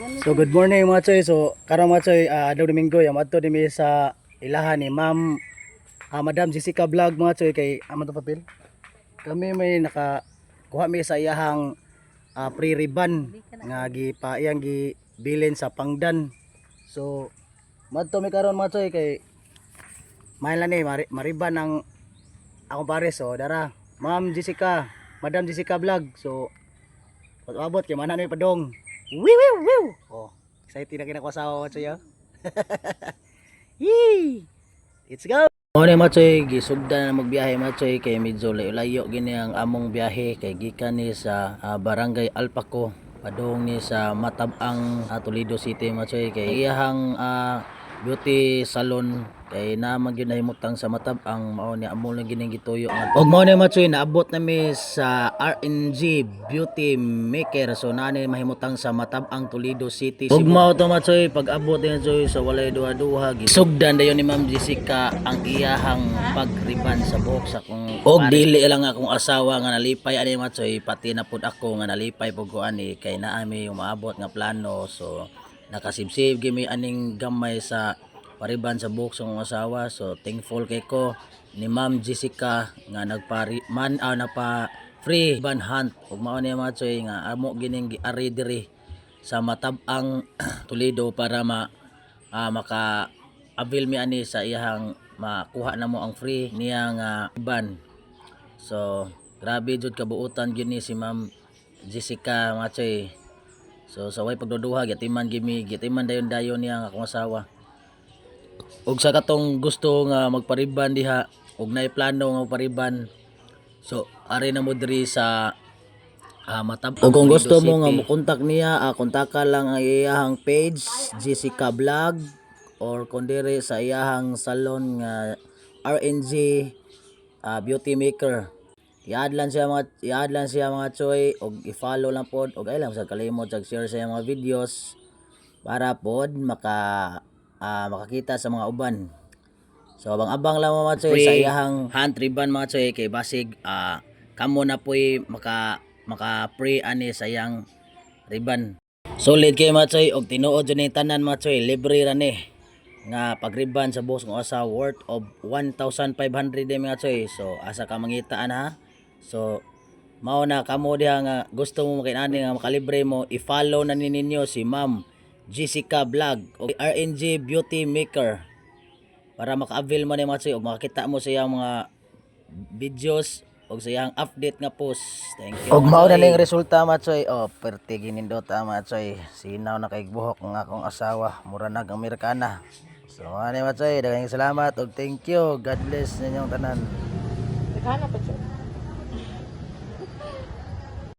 So good morning mga choy. So karon mga choy, adlaw Domingo ya madto dimi sa ilahan ni Ma'am Madam Jessica Vlog mga choy kay amo to papel. Kami may naka kuha mi sa iyahang free ribbon nga iyang gibilin sa Pangdan. So madto mi karon mga choy kay mahal ni mariban ang akong pares. So dara Ma'am Jessica, Madam Jessica Vlog. So abot kay mana ni padong. Wiw wiw wiw. Oh, excited na kinakwasawa ko siya. Yee! Let's go. Mo ni Machoy gisugdan na magbiyahe Machoy kay medyo layo gini ang among biyahe kay gikan ni sa Barangay Alpaco padung ni sa Matabang Toledo City Machoy kay iyahang beauty salon kay naman gyud nahimutang sa Matabang mao ni amo lang gining gituyo og mao ni Machoy naabot nami sa RNG Beauty Maker so nani mahimutang sa Matabang Toledo City ug mao to Machoy pag abot ni Machoy sa walay duha-duha gisugdan dayon ni Ma'am Jessica ang iyahang pagriban sa buhok sa kung og dili lang akong asawa nga nalipay ani Machoy pati na pud ako nga nalipay pud ko ani kay naa mi umaabot nga plano so nakasibsib gimi aning gamay sa pariban sa buhok sa akong asawa so thankful kay ko ni Ma'am Jessica nga nagpari man napa free ban hunt ug mao ni Machoy nga amo gining giari diri sa Matabang Toledo para maka avail mi ani sa iyahang makuha na mo ang free niya nga ban so grabe jud kabuutan gyud ni si Ma'am Jessica Machoy. So sa way pagduduha gitiman dayon niya ang akong asawa. Ug sa katong gusto nga magpariban diha ug naay plano nga magpariban. So ari na mo diri sa Matabang. Ug kung gusto mo nga mo-contact niya, kontaka lang ang iyahang page Jessica Vlog or kundiri sa iyahang salon nga RNG Beauty Maker. I-add lang siya mga choy og i-follow lang pod og ay lang sa kalimot og share sa mga videos para pod makakita sa mga uban. So abang lang mga choy sa iyahang hand ribbon mga choy kay basig kamo na poy maka free ani sa iyang ribbon. Solid kay mga choy og tinuod jud ni tanan mga choy libre ra ni nga pag-ribbon sa boss ng asa worth of 1,500 mga choy. So asa ka mangitaan ha. So mao na kamo diha nga gusto mo makinani nga makalibre mo i-follow na ninyo si Ma'am Jessica Vlog o RNG Beauty Maker para maka-avail mo ni mga choy og makakita mo sa iyang mga videos og sa iyang update nga post. Thank you. Og mao na ning resulta mga choy. Oh, perti ginindot mga choy. Sinaw na kay buhok ng akong asawa, mura nag Amerikana. So mga choy, daghang salamat og thank you. God bless ninyong tanan. Naghanap pa siya.